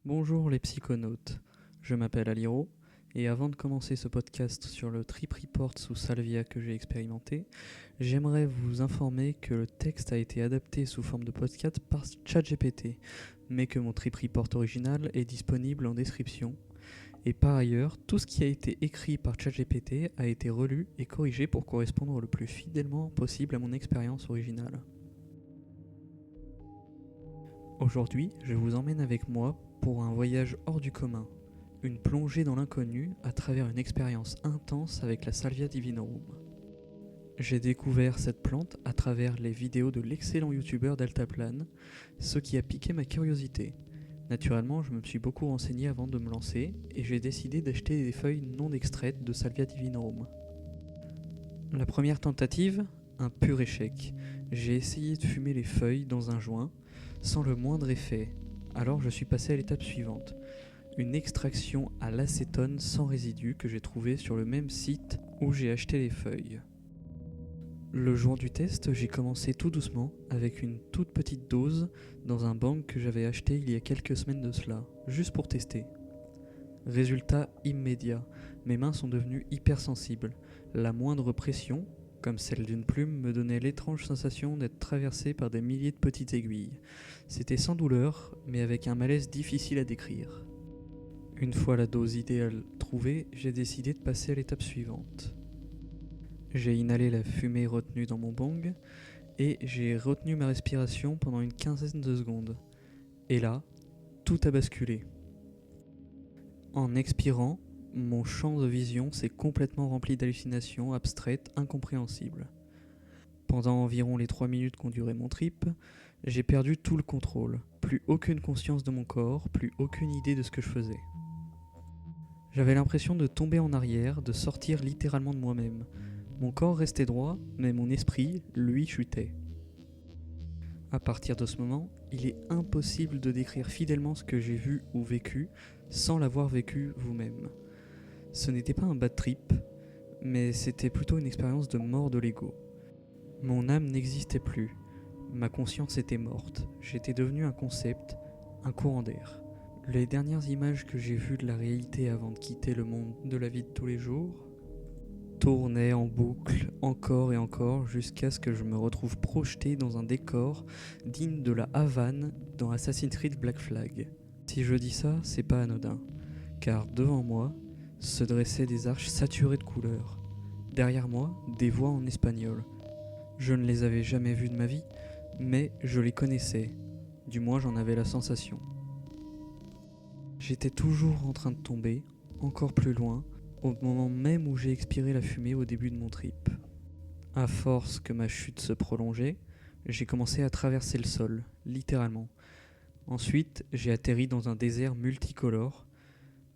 Bonjour les psychonautes, je m'appelle Aliro et avant de commencer ce podcast sur le trip report sous Salvia que j'ai expérimenté, j'aimerais vous informer que le texte a été adapté sous forme de podcast par ChatGPT, mais que mon trip report original est disponible en description. Et par ailleurs, tout ce qui a été écrit par ChatGPT a été relu et corrigé pour correspondre le plus fidèlement possible à mon expérience originale. Aujourd'hui, je vous emmène avec moi pour un voyage hors du commun, une plongée dans l'inconnu à travers une expérience intense avec la Salvia divinorum. J'ai découvert cette plante à travers les vidéos de l'excellent youtubeur Deltaplan, ce qui a piqué ma curiosité. Naturellement, je me suis beaucoup renseigné avant de me lancer et j'ai décidé d'acheter des feuilles non extraites de Salvia divinorum. La première tentative, un pur échec. J'ai essayé de fumer les feuilles dans un joint sans le moindre effet. Alors je suis passé à l'étape suivante, une extraction à l'acétone sans résidus que j'ai trouvé sur le même site où j'ai acheté les feuilles. Le jour du test, j'ai commencé tout doucement avec une toute petite dose dans un bang que j'avais acheté il y a quelques semaines de cela, juste pour tester. Résultat immédiat, mes mains sont devenues hypersensibles. La moindre pression, comme celle d'une plume, me donnait l'étrange sensation d'être traversé par des milliers de petites aiguilles. C'était sans douleur, mais avec un malaise difficile à décrire. Une fois la dose idéale trouvée, j'ai décidé de passer à l'étape suivante. J'ai inhalé la fumée retenue dans mon bong et j'ai retenu ma respiration pendant une quinzaine de secondes. Et là, tout a basculé. En expirant, mon champ de vision s'est complètement rempli d'hallucinations abstraites incompréhensibles. Pendant environ les 3 minutes qu'ont duré mon trip, j'ai perdu tout le contrôle, plus aucune conscience de mon corps, plus aucune idée de ce que je faisais. J'avais l'impression de tomber en arrière, de sortir littéralement de moi-même. Mon corps restait droit, mais mon esprit, lui, chutait. À partir de ce moment, il est impossible de décrire fidèlement ce que j'ai vu ou vécu sans l'avoir vécu vous-même. Ce n'était pas un bad trip, mais c'était plutôt une expérience de mort de l'ego. Mon âme n'existait plus, ma conscience était morte, j'étais devenu un concept, un courant d'air. Les dernières images que j'ai vues de la réalité avant de quitter le monde de la vie de tous les jours tournaient en boucle encore et encore jusqu'à ce que je me retrouve projeté dans un décor digne de la Havane dans Assassin's Creed Black Flag. Si je dis ça, c'est pas anodin, car devant moi se dressaient des arches saturées de couleurs. Derrière moi, des voix en espagnol. Je ne les avais jamais vues de ma vie, mais je les connaissais. Du moins, j'en avais la sensation. J'étais toujours en train de tomber, encore plus loin, au moment même où j'ai expiré la fumée au début de mon trip. À force que ma chute se prolongeait, j'ai commencé à traverser le sol, littéralement. Ensuite, j'ai atterri dans un désert multicolore,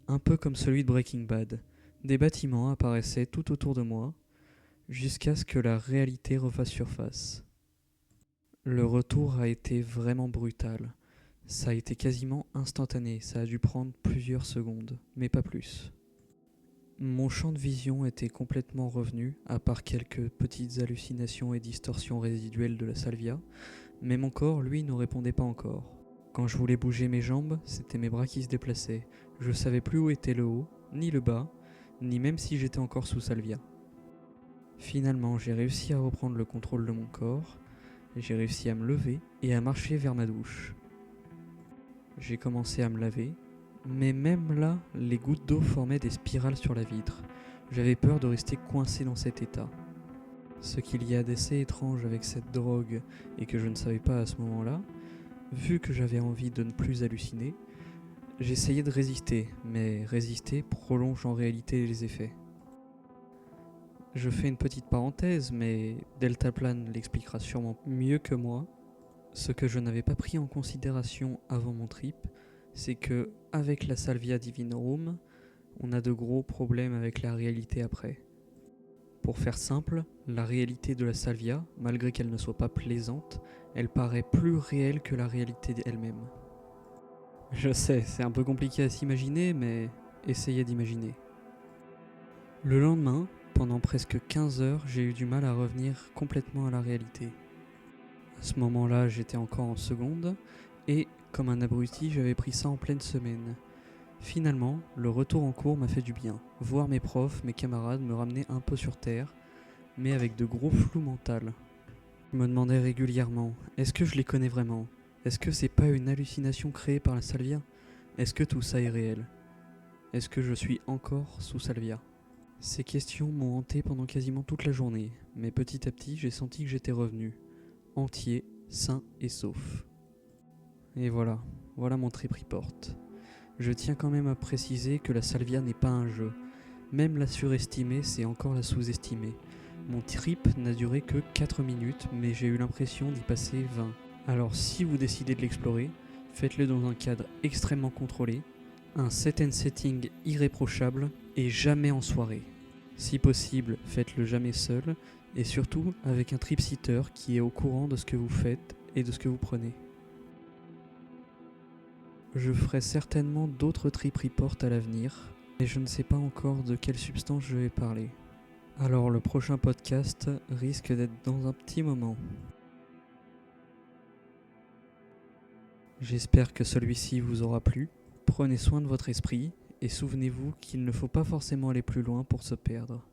un peu comme celui de Breaking Bad. Des bâtiments apparaissaient tout autour de moi, jusqu'à ce que la réalité refasse surface. Le retour a été vraiment brutal. Ça a été quasiment instantané, ça a dû prendre plusieurs secondes, mais pas plus. Mon champ de vision était complètement revenu, à part quelques petites hallucinations et distorsions résiduelles de la salvia, mais mon corps, lui, ne répondait pas encore. Quand je voulais bouger mes jambes, c'était mes bras qui se déplaçaient. Je savais plus où était le haut, ni le bas, ni même si j'étais encore sous salvia. Finalement, j'ai réussi à reprendre le contrôle de mon corps, j'ai réussi à me lever et à marcher vers ma douche. J'ai commencé à me laver, mais même là, les gouttes d'eau formaient des spirales sur la vitre. J'avais peur de rester coincé dans cet état. Ce qu'il y a d'assez étrange avec cette drogue et que je ne savais pas à ce moment-là, vu que j'avais envie de ne plus halluciner, j'essayais de résister, mais résister prolonge en réalité les effets. Je fais une petite parenthèse, mais Deltaplan l'expliquera sûrement mieux que moi. Ce que je n'avais pas pris en considération avant mon trip, c'est que avec la Salvia divinorum, on a de gros problèmes avec la réalité après. Pour faire simple, la réalité de la Salvia, malgré qu'elle ne soit pas plaisante, elle paraît plus réelle que la réalité elle-même. Je sais, c'est un peu compliqué à s'imaginer, mais essayez d'imaginer. Le lendemain, pendant presque 15 heures, j'ai eu du mal à revenir complètement à la réalité. À ce moment-là, j'étais encore en seconde, et Comme un abruti, j'avais pris ça en pleine semaine. Finalement, le retour en cours m'a fait du bien. Voir mes profs, mes camarades me ramener un peu sur terre, mais avec de gros flous mentaux. Je me demandais régulièrement, est-ce que je les connais vraiment? Est-ce que c'est pas une hallucination créée par la salvia? Est-ce que tout ça est réel? Est-ce que je suis encore sous salvia? Ces questions m'ont hanté pendant quasiment toute la journée, mais petit à petit j'ai senti que j'étais revenu, entier, sain et sauf. Et voilà mon trip report. Je tiens quand même à préciser que la salvia n'est pas un jeu. Même la surestimer, c'est encore la sous-estimer. Mon trip n'a duré que 4 minutes, mais j'ai eu l'impression d'y passer 20. Alors si vous décidez de l'explorer, faites-le dans un cadre extrêmement contrôlé, un set and setting irréprochable et jamais en soirée. Si possible, faites-le jamais seul et surtout avec un trip-sitter qui est au courant de ce que vous faites et de ce que vous prenez. Je ferai certainement d'autres trip reports à l'avenir, mais je ne sais pas encore de quelle substance je vais parler. Alors le prochain podcast risque d'être dans un petit moment. J'espère que celui-ci vous aura plu. Prenez soin de votre esprit et souvenez-vous qu'il ne faut pas forcément aller plus loin pour se perdre.